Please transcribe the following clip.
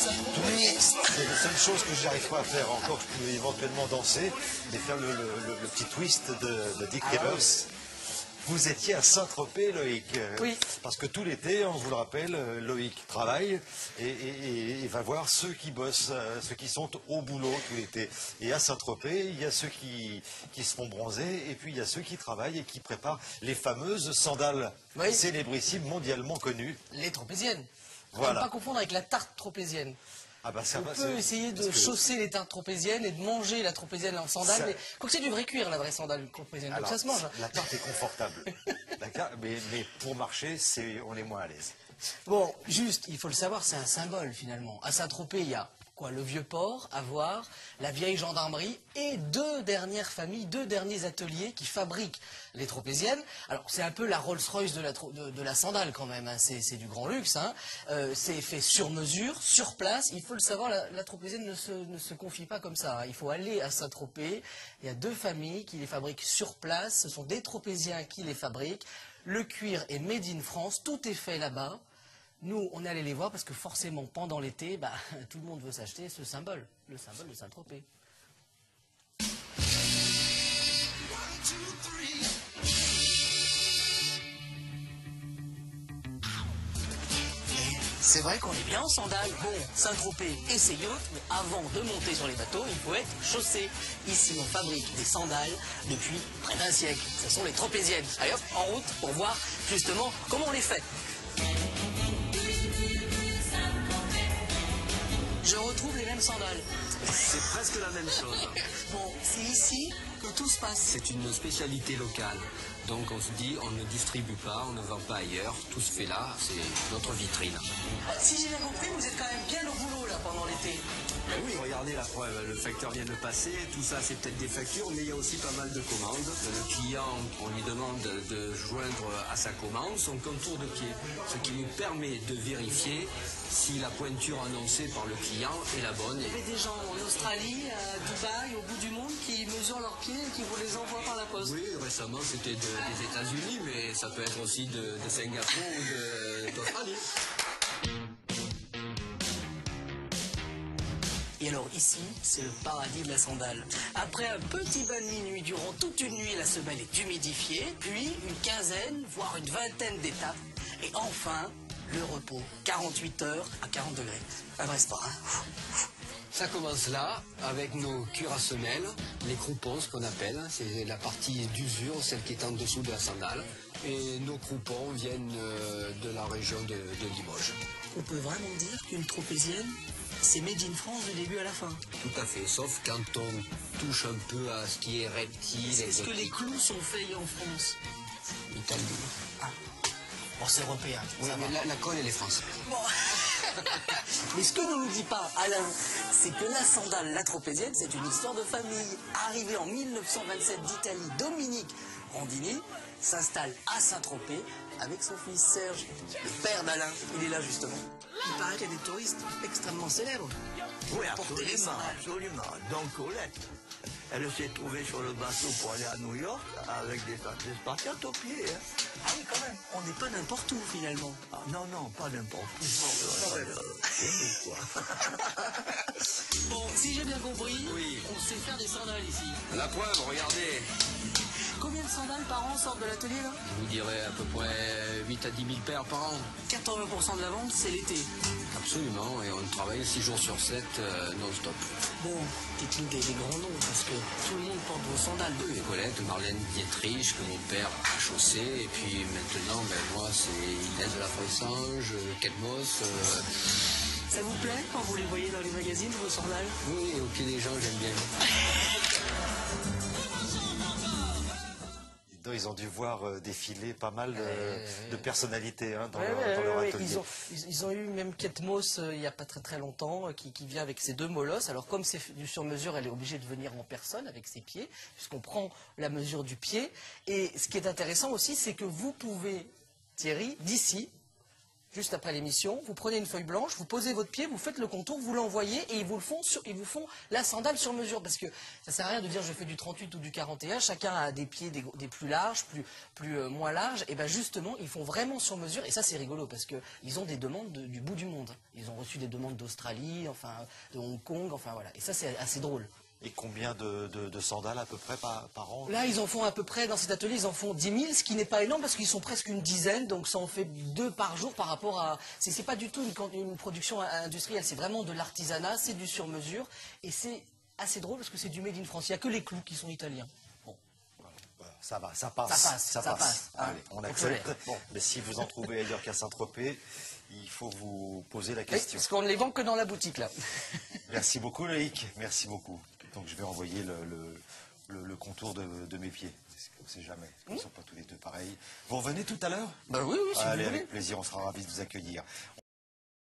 Oui, c'est la seule chose que j'arrive pas à faire encore. Je peux éventuellement danser, mais faire le petit twist de Dick Rivers. Vous étiez à Saint-Tropez, Loïc. Oui. Parce que tout l'été, on vous le rappelle, Loïc travaille et va voir ceux qui bossent, ceux qui sont au boulot tout l'été. Et à Saint-Tropez, il y a ceux qui se font bronzer et puis il y a ceux qui travaillent et qui préparent les fameuses sandales, Oui. célébrissimes, mondialement connues. Les tropéziennes. Voilà. Ne pas confondre avec la tarte tropézienne. Ah bah ça On va, peut essayer de chausser les tartes tropéziennes et de manger la tropézienne en sandales, Ça- mais quoi que c'est du vrai cuir, la vraie sandale tropézienne, donc Alors, ça se mange. la tarte est confortable, d'accord, mais pour marcher, on est moins à l'aise. Bon, juste, il faut le savoir, c'est un symbole finalement. À Saint-Tropez, il y a quoi, le vieux port à voir, la vieille gendarmerie et deux dernières familles, deux derniers ateliers qui fabriquent les tropéziennes. Alors c'est un peu la Rolls-Royce de la sandale quand même, hein. C'est du grand luxe, hein. C'est fait sur mesure, sur place. Il faut le savoir, la tropézienne ne se confie pas comme ça, hein. Il faut aller à Saint-Tropez. Il y a deux familles qui les fabriquent sur place. Ce sont des tropéziens qui les fabriquent. Le cuir est made in France, tout est fait là-bas. Nous, on est allé les voir parce que forcément, pendant l'été, bah, tout le monde veut s'acheter ce symbole, le symbole de Saint-Tropez. C'est vrai qu'on est bien en sandales. Bon, Saint-Tropez et ses yachts, mais avant de monter sur les bateaux, il faut être chaussé. Ici, on fabrique des sandales depuis près d'un siècle. Ce sont les tropéziennes. Allez hop, en route pour voir justement comment on les fait. Je retrouve les mêmes sandales. C'est presque la même chose. Bon, c'est ici que tout se passe. C'est une spécialité locale. Donc on se dit, on ne distribue pas, on ne vend pas ailleurs. Tout se fait là, c'est notre vitrine. Si j'ai bien compris, vous êtes quand même bien au boulot là pendant l'été. Ben oui, regardez la preuve, le facteur vient de passer, tout ça c'est peut-être des factures, mais il y a aussi pas mal de commandes. Le client, on lui demande de joindre à sa commande son contour de pied, ce qui nous permet de vérifier si la pointure annoncée par le client est la bonne. Il y avait des gens en Australie, à Dubaï, au bout du monde, qui mesurent leurs pieds et qui vous les envoient par la poste. Oui, récemment c'était des États-Unis, mais ça peut être aussi de Singapour ou d'Australie. Et alors ici, c'est le paradis de la sandale. Après un petit bain de minuit durant toute une nuit, la semelle est humidifiée, puis une quinzaine, voire une vingtaine d'étapes, et enfin, le repos. 48 heures à 40 degrés. Un vrai sport, hein. Ça commence là, avec nos cuirs à semelles, les croupons, ce qu'on appelle. C'est la partie d'usure, celle qui est en dessous de la sandale. Et nos croupons viennent de la région de Limoges. On peut vraiment dire qu'une tropézienne, c'est made in France du début à la fin. Tout à fait, sauf quand on touche un peu à ce qui est reptile. Est-ce que les clous sont faits en France? Italie. Ah. Bon, c'est européen. Oui, ça mais va. la colle, elle est française. Bon. Mais ce que ne nous dit pas Alain, c'est que la sandale, la tropézienne, c'est une histoire de famille. Arrivé en 1927 d'Italie, Dominique Randini s'installe à Saint-Tropez avec son fils Serge, le père d'Alain. Il est là justement. Il paraît qu'il y a des touristes extrêmement célèbres. Oui, Porter les absolument, sandales. absolument. Donc Colette, elle s'est trouvée sur le bateau pour aller à New York avec des spartiates aux pieds. Hein. Ah oui, quand même. On n'est pas n'importe où finalement. Ah, non, non, pas n'importe où. C'est nous, quoi. Bon, si j'ai bien compris, Oui. on sait faire des sandales ici. La preuve, regardez. Combien de sandales par an sortent de l'atelier là? Je vous dirais à peu près 8 à 10 000 paires par an. 80% de la vente, c'est l'été. Absolument, et on travaille 6 jours sur 7 non-stop. Bon, dites-nous des grands noms, parce que tout le monde porte vos sandales. Oui, Colette, Marlène Dietrich, que mon père a chaussé, et puis maintenant, ben, moi, c'est Inès de la Fressange, Kate Moss. Ça vous plaît quand vous les voyez dans les magazines, vos sandales? Oui, au pied des gens, j'aime bien. Ils ont dû voir défiler pas mal de personnalités hein, dans, Ouais, dans leur ouais, atelier. ils ont eu même Kate Moss il n'y a pas très longtemps qui vient avec ses deux molosses. Alors comme c'est du sur-mesure, elle est obligée de venir en personne avec ses pieds puisqu'on prend la mesure du pied. Et ce qui est intéressant aussi, c'est que vous pouvez, Thierry, d'ici, juste après l'émission, vous prenez une feuille blanche, vous posez votre pied, vous faites le contour, vous l'envoyez et ils vous font la sandale sur mesure. Parce que ça sert à rien de dire je fais du 38 ou du 41, chacun a des pieds des plus larges, moins larges. Et bien justement, ils font vraiment sur mesure. Et ça c'est rigolo parce qu'ils ont des demandes du bout du monde. Ils ont reçu des demandes d'Australie, enfin de Hong Kong, enfin voilà. Et ça c'est assez drôle. Et combien de sandales à peu près par an? Là, ils en font à peu près, dans cet atelier, ils en font 10 000, ce qui n'est pas énorme parce qu'ils sont presque une dizaine, donc ça en fait 2 par jour par rapport à... C'est pas du tout une production industrielle, c'est vraiment de l'artisanat, c'est du sur-mesure, et c'est assez drôle parce que c'est du made in France. Il n'y a que les clous qui sont italiens. Bon. Voilà, ça va, ça passe. Ça passe. Allez, on accepte. Bon. Mais si vous en trouvez ailleurs qu'à Saint-Tropez, il faut vous poser la question. Parce qu'on ne les vend que dans la boutique, là. Merci beaucoup Loïc, merci beaucoup. Donc je vais envoyer le contour de mes pieds. On ne sait jamais, ils ne sont pas tous les deux pareils. Vous revenez tout à l'heure? Bah oui, si Allez, vous voulez. avec plaisir, on sera ravis de vous accueillir.